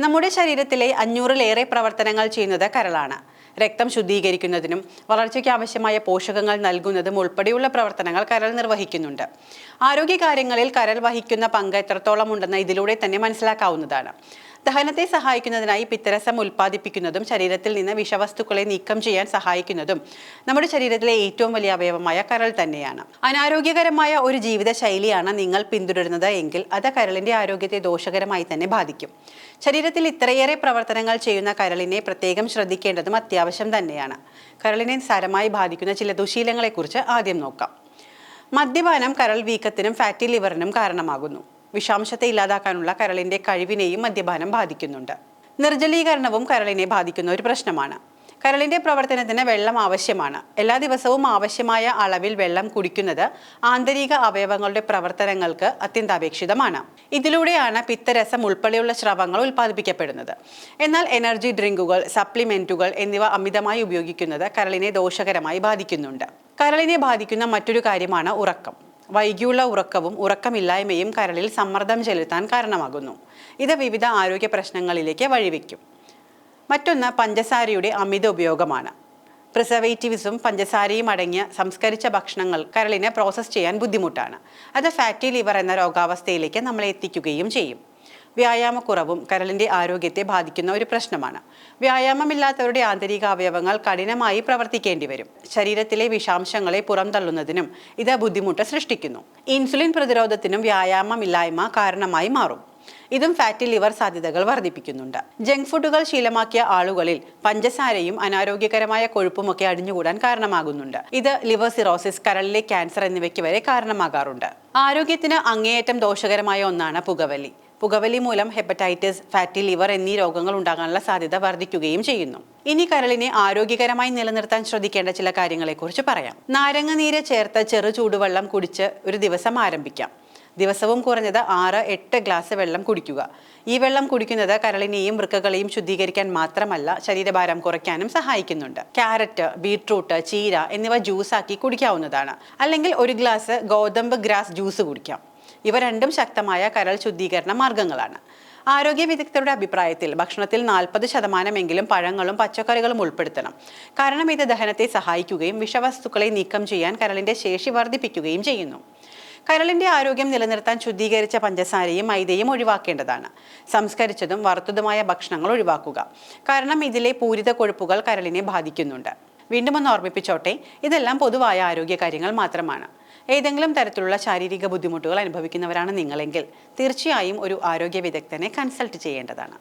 നമ്മുടെ ശരീരത്തിലെ 500-ലേറെ പ്രവർത്തനങ്ങൾ ചെയ്യുന്നത് കരളാണ്. രക്തം ശുദ്ധീകരിക്കുന്നതിനും വളർച്ചയ്ക്ക് ആവശ്യമായ പോഷകങ്ങൾ നൽകുന്നതും ഉൾപ്പെടെയുള്ള പ്രവർത്തനങ്ങൾ കരൾ നിർവഹിക്കുന്നുണ്ട്. ആരോഗ്യകാര്യങ്ങളിൽ കരൾ വഹിക്കുന്ന പങ്ക് എത്രത്തോളം ഉണ്ടെന്ന് ഇതിലൂടെ തന്നെ മനസ്സിലാക്കാവുന്നതാണ്. ദഹനത്തെ സഹായിക്കുന്നതിനായി പിത്തരസം ഉൽപ്പാദിപ്പിക്കുന്നതും ശരീരത്തിൽ നിന്ന് വിഷവസ്തുക്കളെ നീക്കം ചെയ്യാൻ സഹായിക്കുന്നതും നമ്മുടെ ശരീരത്തിലെ ഏറ്റവും വലിയ അവയവമായ കരൾ തന്നെയാണ്. അനാരോഗ്യകരമായ ഒരു ജീവിതശൈലിയാണ് നിങ്ങൾ പിന്തുടരുന്നത് എങ്കിൽ അത് കരളിന്റെ ആരോഗ്യത്തെ ദോഷകരമായി തന്നെ ബാധിക്കും. ശരീരത്തിൽ ഇത്രയേറെ പ്രവർത്തനങ്ങൾ ചെയ്യുന്ന കരളിനെ പ്രത്യേകം ശ്രദ്ധിക്കേണ്ടതും അത്യാവശ്യം തന്നെയാണ്. കരളിനെ സാരമായി ബാധിക്കുന്ന ചില ദുശീലങ്ങളെക്കുറിച്ച് ആദ്യം നോക്കാം. മദ്യപാനം കരൾ വീക്കത്തിനും ഫാറ്റി ലിവറിനും കാരണമാകുന്നു. വിഷാംശത്തെ ഇല്ലാതാക്കാനുള്ള കരളിന്റെ കഴിവിനെയും മദ്യപാനം ബാധിക്കുന്നുണ്ട്. നിർജ്ജലീകരണവും കരളിനെ ബാധിക്കുന്ന ഒരു പ്രശ്നമാണ്. കരളിന്റെ പ്രവർത്തനത്തിന് വെള്ളം ആവശ്യമാണ്. എല്ലാ ദിവസവും ആവശ്യമായ അളവിൽ വെള്ളം കുടിക്കുന്നത് ആന്തരിക അവയവങ്ങളുടെ പ്രവർത്തനങ്ങൾക്ക് അത്യന്താപേക്ഷിതമാണ്. ഇതിലൂടെയാണ് പിത്തരസം ഉൾപ്പെടെയുള്ള സ്രവങ്ങൾ ഉൽപ്പാദിപ്പിക്കപ്പെടുന്നത്. എന്നാൽ എനർജി ഡ്രിങ്കുകൾ, സപ്ലിമെന്റുകൾ എന്നിവ അമിതമായി ഉപയോഗിക്കുന്നത് കരളിനെ ദോഷകരമായി ബാധിക്കുന്നുണ്ട്. കരളിനെ ബാധിക്കുന്ന മറ്റൊരു കാര്യമാണ് ഉറക്കം. വൈകിയുള്ള ഉറക്കവും ഉറക്കമില്ലായ്മയും കരളിൽ സമ്മർദ്ദം ചെലുത്താൻ കാരണമാകുന്നു. ഇത് വിവിധ ആരോഗ്യ പ്രശ്നങ്ങളിലേക്ക് വഴിവെക്കും. മറ്റൊന്ന് പഞ്ചസാരയുടെ അമിത ഉപയോഗമാണ്. പ്രിസർവേറ്റീവ്സും പഞ്ചസാരയും അടങ്ങിയ സംസ്കരിച്ച ഭക്ഷണങ്ങൾ കരളിനെ പ്രോസസ്സ് ചെയ്യാൻ ബുദ്ധിമുട്ടാണ്. അത് ഫാറ്റി ലിവർ എന്ന രോഗാവസ്ഥയിലേക്ക് നമ്മളെ എത്തിക്കുകയും ചെയ്യും. വ്യായാമക്കുറവും കരളിന്റെ ആരോഗ്യത്തെ ബാധിക്കുന്ന ഒരു പ്രശ്നമാണ്. വ്യായാമമില്ലാത്തവരുടെ ആന്തരിക അവയവങ്ങൾ കഠിനമായി പ്രവർത്തിക്കേണ്ടി വരും. ശരീരത്തിലെ വിഷാംശങ്ങളെ പുറംതള്ളുന്നതിനും ഇത് ബുദ്ധിമുട്ട് സൃഷ്ടിക്കുന്നു. ഇൻസുലിൻ പ്രതിരോധത്തിനും വ്യായാമമില്ലായ്മ കാരണമായി മാറും. ഇതും ഫാറ്റി ലിവർ സാധ്യതകൾ വർദ്ധിപ്പിക്കുന്നുണ്ട്. ജങ്ക് ഫുഡുകൾ ശീലമാക്കിയ ആളുകളിൽ പഞ്ചസാരയും അനാരോഗ്യകരമായ കൊഴുപ്പുമൊക്കെ അടിഞ്ഞുകൂടാൻ കാരണമാകുന്നുണ്ട്. ഇത് ലിവർ സിറോസിസ്, കരളിലെ ക്യാൻസർ എന്നിവയ്ക്ക് വരെ കാരണമാകാറുണ്ട്. ആരോഗ്യത്തിന് അങ്ങേയറ്റം ദോഷകരമായ ഒന്നാണ് പുകവലി. പുകവലി മൂലം ഹെപ്പറ്റൈറ്റിസ്, ഫാറ്റി ലിവർ എന്നീ രോഗങ്ങൾ ഉണ്ടാകാനുള്ള സാധ്യത വർദ്ധിക്കുകയും ചെയ്യുന്നു. ഇനി കരളിനെ ആരോഗ്യകരമായി നിലനിർത്താൻ ശ്രദ്ധിക്കേണ്ട ചില കാര്യങ്ങളെക്കുറിച്ച് പറയാം. നാരങ്ങ നീര് ചേർത്ത് ചെറു ചൂടുവെള്ളം കുടിച്ച് ഒരു ദിവസം ആരംഭിക്കാം. ദിവസവും കുറഞ്ഞത് 6-8 ഗ്ലാസ് വെള്ളം കുടിക്കുക. ഈ വെള്ളം കുടിക്കുന്നത് കരളിനെയും വൃക്കകളെയും ശുദ്ധീകരിക്കാൻ മാത്രമല്ല, ശരീരഭാരം കുറയ്ക്കാനും സഹായിക്കുന്നുണ്ട്. ക്യാരറ്റ്, ബീട്രൂട്ട്, ചീര എന്നിവ ജ്യൂസാക്കി കുടിക്കാവുന്നതാണ്. അല്ലെങ്കിൽ 1 ഗ്ലാസ് ഗോതമ്പ് ഗ്രാസ് ജ്യൂസ് കുടിക്കാം. ഇവ രണ്ടും ശക്തമായ കരൾ ശുദ്ധീകരണ മാർഗങ്ങളാണ്. ആരോഗ്യ വിദഗ്ധരുടെ അഭിപ്രായത്തിൽ ഭക്ഷണത്തിൽ 40% പഴങ്ങളും പച്ചക്കറികളും ഉൾപ്പെടുത്തണം. കാരണം ഇത് ദഹനത്തെ സഹായിക്കുകയും വിഷവസ്തുക്കളെ നീക്കം ചെയ്യാൻ കരളിന്റെ ശേഷി വർദ്ധിപ്പിക്കുകയും ചെയ്യുന്നു. കരളിന്റെ ആരോഗ്യം നിലനിർത്താൻ ശുദ്ധീകരിച്ച പഞ്ചസാരയും മൈദയും ഒഴിവാക്കേണ്ടതാണ്. സംസ്കരിച്ചതും വറുത്തതുമായ ഭക്ഷണങ്ങൾ ഒഴിവാക്കുക. കാരണം ഇതിലെ പൂരിത കൊഴുപ്പുകൾ കരളിനെ ബാധിക്കുന്നുണ്ട്. വീണ്ടും ഒന്ന് ഓർമ്മിപ്പിച്ചോട്ടെ, ഇതെല്ലാം പൊതുവായ ആരോഗ്യ കാര്യങ്ങൾ മാത്രമാണ്. ഏതെങ്കിലും തരത്തിലുള്ള ശാരീരിക ബുദ്ധിമുട്ടുകൾ അനുഭവിക്കുന്നവരാണ് നിങ്ങളെങ്കിൽ തീർച്ചയായും ഒരു ആരോഗ്യ വിദഗ്ധനെ കൺസൾട്ട് ചെയ്യേണ്ടതാണ്.